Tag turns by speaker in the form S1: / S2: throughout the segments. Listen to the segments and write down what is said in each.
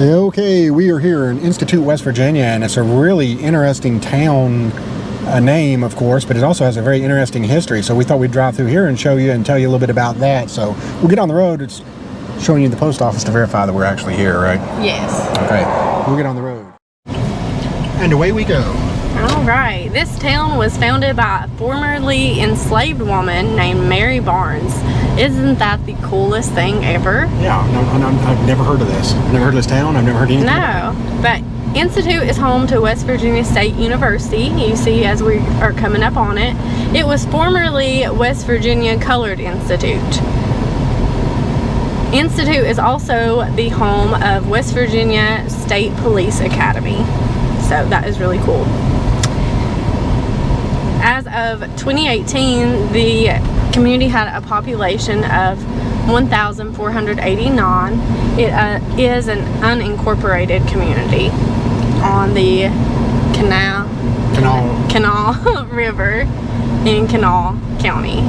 S1: Okay, we are here in Institute, West Virginia, and it's a really interesting town name, of course, but it also has a very interesting history. So we thought we'd drive through here and show you and tell you a little bit about that. So we'll get on the road. It's showing you the post office to verify that we're actually here, right?
S2: Yes.
S1: Okay, we'll get on the road. And away we go.
S2: All right. This town was founded by a formerly enslaved woman named Mary Barnes. Isn't that the coolest thing ever?
S1: Yeah, I've never heard of this. I've never heard of this town. I've never heard anything about it.
S2: No, but Institute is home to West Virginia State University. You see as we are coming up on it. It was formerly West Virginia Colored Institute. Institute is also the home of West Virginia State Police Academy. So that is really cool. As of 2018, the community had a population of 1,489. It is an unincorporated community on the Canal River in Kanawha County.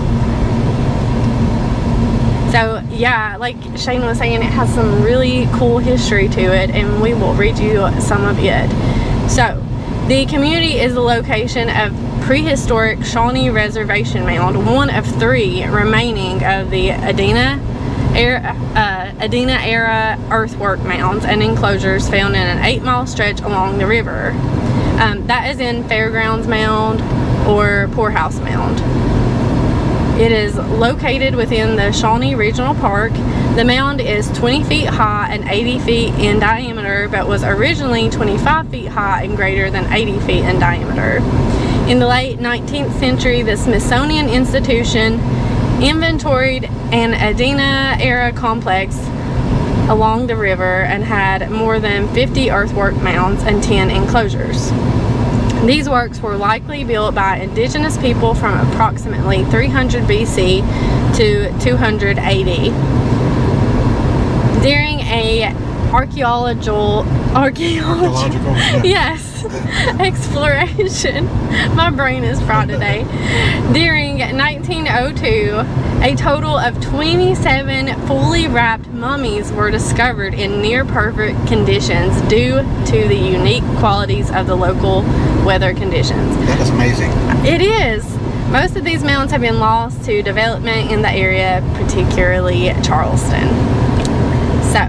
S2: So yeah, like Shane was saying, it has some really cool history to it, and we will read you some of it. So the community is the location of prehistoric Shawnee Reservation Mound, one of 3 remaining of the Adena era earthwork mounds and enclosures found in an 8-mile stretch along the river. That is in Fairgrounds Mound or Poorhouse Mound. It is located within the Shawnee Regional Park. The mound is 20 feet high and 80 feet in diameter, but was originally 25 feet high and greater than 80 feet in diameter. In the late 19th century, the Smithsonian Institution inventoried an Adena-era complex along the river and had more than 50 earthwork mounds and 10 enclosures. These works were likely built by indigenous people from approximately 300 BC to 200 AD. During a archaeological yes, exploration. My brain is fried today. During 1902, a total of 27 fully wrapped mummies were discovered in near perfect conditions due to the unique qualities of the local weather conditions.
S1: That is amazing.
S2: It is. Most of these mounds have been lost to development in the area, particularly Charleston. So,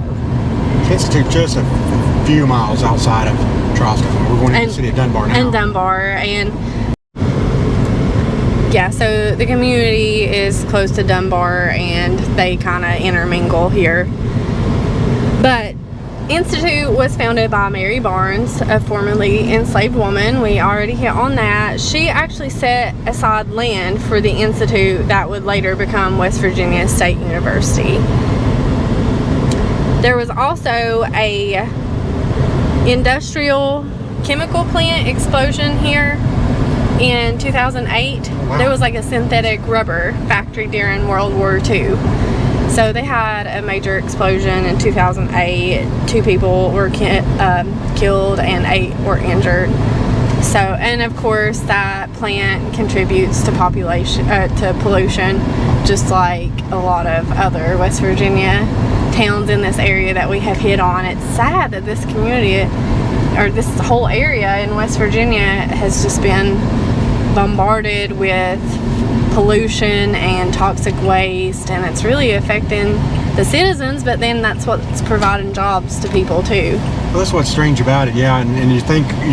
S1: Institute just a few miles outside of Charleston. We're going into the city of Dunbar now.
S2: And Dunbar, and yeah, so the community is close to Dunbar and they kind of intermingle here. But Institute was founded by Mary Barnes, a formerly enslaved woman. We already hit on that. She actually set aside land for the Institute that would later become West Virginia State University. There was also a industrial chemical plant explosion here in 2008.
S1: Wow.
S2: There was like a synthetic rubber factory during World War II. So they had a major explosion in 2008. 2 people were killed and 8 were injured. So, and of course that plant contributes to pollution, just like a lot of other West Virginia towns in this area that we have hit on. It's sad that this community, or this whole area in West Virginia, has just been bombarded with pollution and toxic waste, and it's really affecting the citizens, but then that's what's providing jobs to people too.
S1: Well, that's what's strange about it, yeah, and you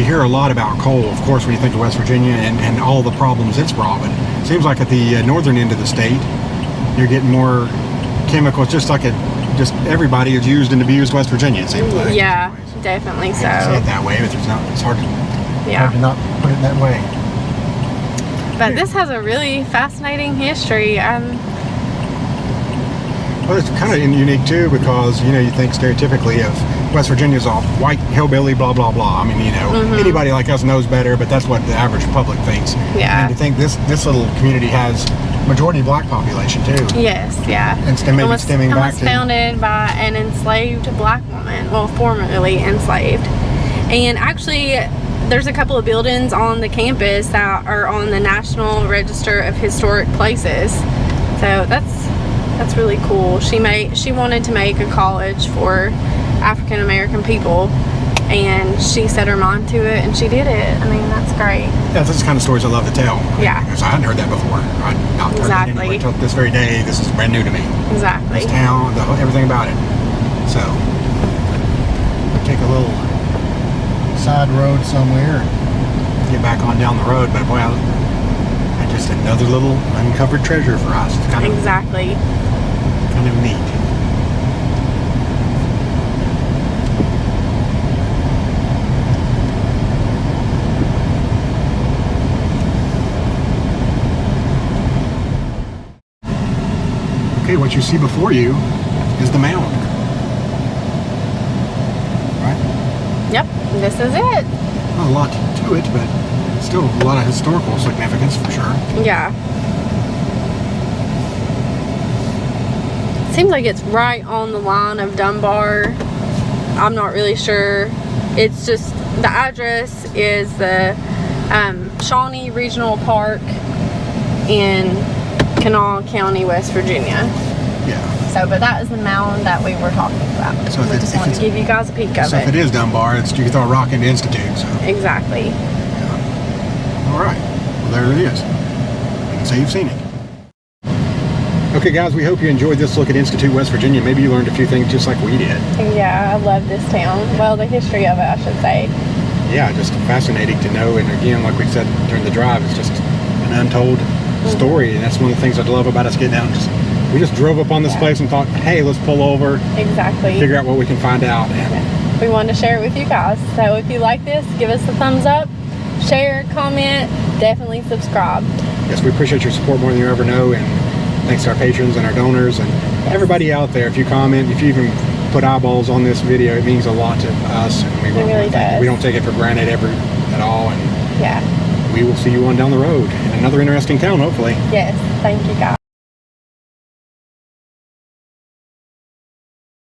S1: hear a lot about coal, of course, when you think of West Virginia and all the problems it's brought, but it seems like at the northern end of the state, you're getting more chemicals, just everybody has used and abused West Virginia, it seems like.
S2: Yeah, definitely so.
S1: I say it that way, but it's hard to not put it that way.
S2: But this has a really fascinating history.
S1: Well, it's kind of unique too, because you think stereotypically of West Virginia's all white hillbilly, blah blah blah. I mean, anybody like us knows better, but that's what the average public thinks.
S2: Yeah.
S1: And to think this little community has majority black population too.
S2: Yes, yeah.
S1: And stemming back to
S2: founded by an enslaved black woman, well, formerly enslaved, and actually. There's a couple of buildings on the campus that are on the National Register of Historic Places. So that's really cool. She wanted to make a college for African American people, and she set her mind to it, and she did it. I mean, that's great.
S1: Yeah, this is the kind of stories I love to tell.
S2: Yeah.
S1: Because I hadn't heard that before. I'd not heard that anyway until this very day. This is brand new to me.
S2: Exactly.
S1: This town, everything about it. So, take a little side road somewhere and get back on down the road. But boy, just another little uncovered treasure for us. It's kind of
S2: exactly.
S1: Kind of neat. Okay, what you see before you is the mound. Right?
S2: Yep, this is it.
S1: Not a lot to it, but still a lot of historical significance for sure.
S2: Yeah. Seems like it's right on the line of Dunbar. I'm not really sure. It's just, the address is the Shawnee Regional Park in Kanawha County, West Virginia.
S1: Yeah.
S2: So, but that is the mound that we were talking about.
S1: So
S2: we just wanted to give you guys a peek of it.
S1: So if it is Dunbar, you can throw a rock into Institute. So.
S2: Exactly.
S1: Yeah. All right. Well, there it is. You can say you've seen it. Okay, guys, we hope you enjoyed this look at Institute, West Virginia. Maybe you learned a few things just like we did.
S2: Yeah, I love this town. Well, the history of it, I should say.
S1: Yeah, just fascinating to know. And again, like we said during the drive, it's just an untold story. And that's one of the things I love about us getting out. We just drove up on this place and thought, hey, let's pull over.
S2: Exactly.
S1: Figure out what we can find out. And
S2: we wanted to share it with you guys. So if you like this, give us a thumbs up, share, comment, definitely subscribe.
S1: Yes, we appreciate your support more than you ever know. And thanks to our patrons and our donors and everybody out there. If you comment, if you even put eyeballs on this video, it means a lot to us. And
S2: it really does.
S1: We don't take it for granted at all. And
S2: yeah,
S1: we will see you on down the road in another interesting town, hopefully.
S2: Yes, thank you guys.